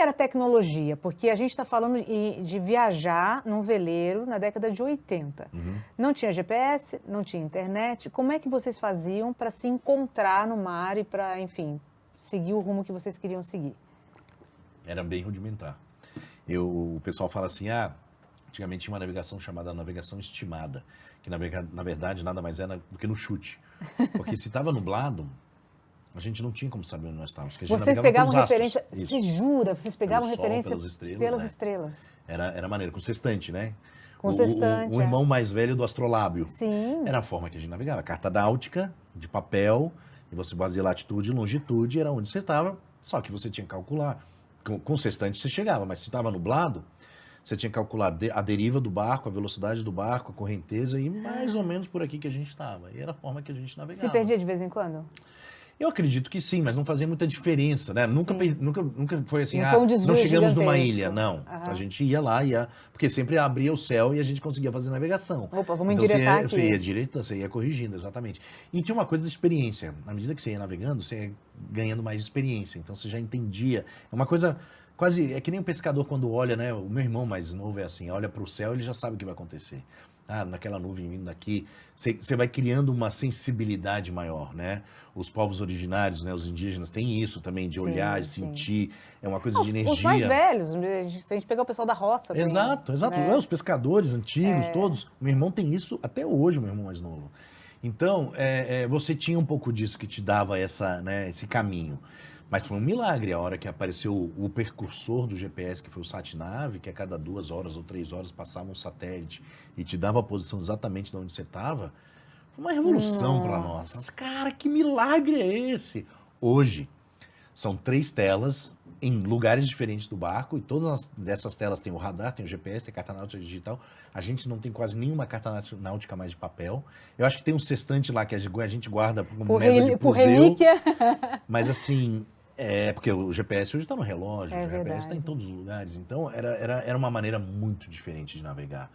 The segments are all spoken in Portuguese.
era a tecnologia? Porque a gente está falando de viajar num veleiro na década de 80. Não tinha GPS, não tinha internet. Como é que vocês faziam para se encontrar no mar e para, enfim, seguir o rumo que vocês queriam seguir? Era bem rudimentar. O pessoal fala assim, antigamente tinha uma navegação chamada navegação estimada, que na verdade nada mais era do que no chute. Porque se estava nublado, a gente não tinha como saber onde nós estávamos. Porque a gente Vocês navegava pegavam pelos astros. referência, Isso. você jura? Vocês pegavam Pelo sol, referência pelas estrelas, pelas né? estrelas. Era maneiro, com sextante, né? Com sextante, o irmão mais velho do astrolábio. Sim. Era a forma que a gente navegava. Carta náutica, de papel, e você baseia latitude e longitude, era onde você estava, só que você tinha que calcular. Com sextante você chegava, mas se estava nublado, você tinha que calcular a deriva do barco, a velocidade do barco, a correnteza e mais ou menos por aqui que a gente estava. E era a forma que a gente navegava. Se perdia de vez em quando? Eu acredito que sim, mas não fazia muita diferença, né? Nunca foi assim, Não foi um desvio não chegamos numa gigantesco. ilha, não. A gente ia lá, porque sempre abria o céu e a gente conseguia fazer navegação. Opa, vamos então, endireitar aqui. Você ia direito, você ia corrigindo, exatamente. E tinha uma coisa da experiência. À medida que você ia navegando, você ia ganhando mais experiência. Então você já entendia. É uma coisa quase, é que nem um pescador quando olha, né? O meu irmão mais novo é assim, olha para o céu, ele já sabe o que vai acontecer. Naquela nuvem vindo daqui, você vai criando uma sensibilidade maior, né? Os povos originários, né, os indígenas, têm isso também, de olhar, de sentir, é uma coisa de energia. Os mais velhos, se a gente pegar o pessoal da roça. Exato. Né? Os pescadores antigos, todos. Meu irmão tem isso até hoje, o meu irmão mais novo. Então, você tinha um pouco disso que te dava esse caminho. Mas foi um milagre a hora que apareceu o precursor do GPS, que foi o SatNav, que a cada 2 horas ou 3 horas passava um satélite e te dava a posição exatamente de onde você estava. Foi uma revolução para nós. Mas, cara, que milagre é esse? Hoje, são 3 telas em lugares diferentes do barco e todas dessas telas tem o radar, tem o GPS, tem a carta náutica digital. A gente não tem quase nenhuma carta náutica mais de papel. Eu acho que tem um sextante lá que a gente guarda como mesa de por museu. relíquia. Mas assim, porque o GPS hoje está no relógio, o GPS está em todos os lugares. Então, era uma maneira muito diferente de navegar.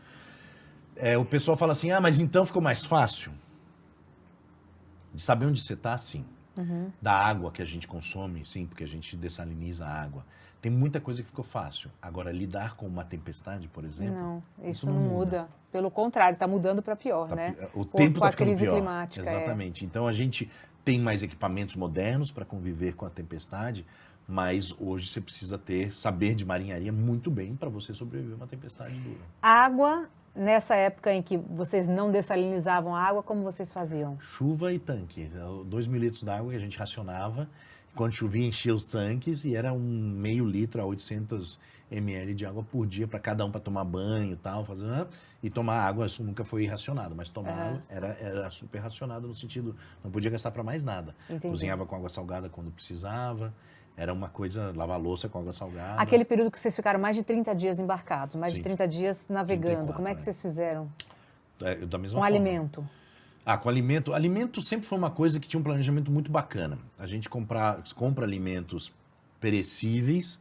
O pessoal fala assim, mas então ficou mais fácil? De saber onde você está, sim. Da água que a gente consome, sim, porque a gente dessaliniza a água. Tem muita coisa que ficou fácil. Agora, lidar com uma tempestade, por exemplo... Não, isso não muda. Pelo contrário, está mudando para pior, né? O tempo está ficando pior. Com a crise climática. Exatamente. Então, a gente tem mais equipamentos modernos para conviver com a tempestade, mas hoje você precisa saber de marinharia muito bem para você sobreviver a uma tempestade dura. Água, nessa época em que vocês não dessalinizavam a água, como vocês faziam? Chuva e tanque. 2 mil litros d'água que a gente racionava. Quando chovia, enchia os tanques e era meio litro a 800 ml de água por dia para cada um, para tomar banho e tal. E tomar água, isso nunca foi racionado, mas tomar água era super racionado no sentido, não podia gastar para mais nada. Entendi. Cozinhava com água salgada quando precisava. Era uma coisa, lavar louça com água salgada. Aquele período que vocês ficaram mais de 30 dias embarcados, mais Sim. de 30 dias navegando, 34, como é que vocês fizeram? Da mesma Com forma. alimento? Com alimento. Alimento sempre foi uma coisa que tinha um planejamento muito bacana. A gente compra alimentos perecíveis,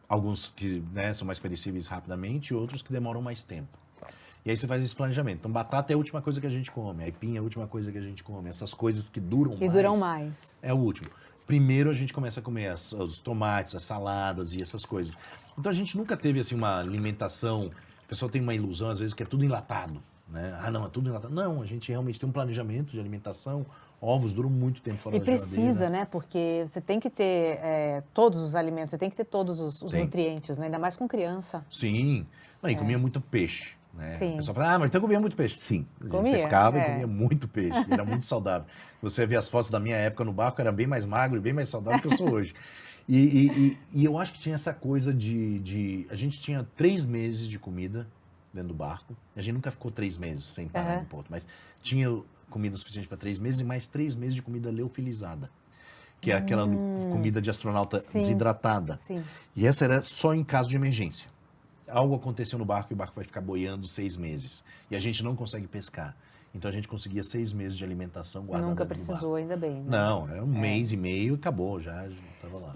alguns que são mais perecíveis rapidamente e outros que demoram mais tempo. E aí você faz esse planejamento. Então, batata é a última coisa que a gente come, aipim é a última coisa que a gente come. Essas coisas que duram mais. Que duram mais. É o último. Primeiro a gente começa a comer os tomates, as saladas e essas coisas. Então a gente nunca teve assim uma alimentação. O pessoal tem uma ilusão às vezes que é tudo enlatado, né? Não, é tudo enlatado. Não, a gente realmente tem um planejamento de alimentação. Ovos duram muito tempo fora da geladeira. E precisa, né? Porque você tem que ter todos os alimentos, você tem que ter todos os nutrientes, né? Ainda mais com criança. Sim. E comia muito peixe. Né? Sim. O pessoal fala, mas então comia muito peixe. Sim, a gente pescava e comia muito peixe. Era muito saudável. Você vê as fotos da minha época no barco, era bem mais magro e bem mais saudável do que eu sou hoje. E eu acho que tinha essa coisa a gente tinha 3 meses de comida dentro do barco. A gente nunca ficou 3 meses sem parar no porto, mas tinha comida suficiente para 3 meses e mais 3 meses de comida leofilizada. Que é aquela comida de astronauta desidratada. Sim. E essa era só em caso de emergência. Algo aconteceu no barco e o barco vai ficar boiando 6 meses. E a gente não consegue pescar. Então a gente conseguia 6 meses de alimentação guardada. Nunca precisou, ainda bem. Né? Não, era um mês e meio e acabou, já estava lá.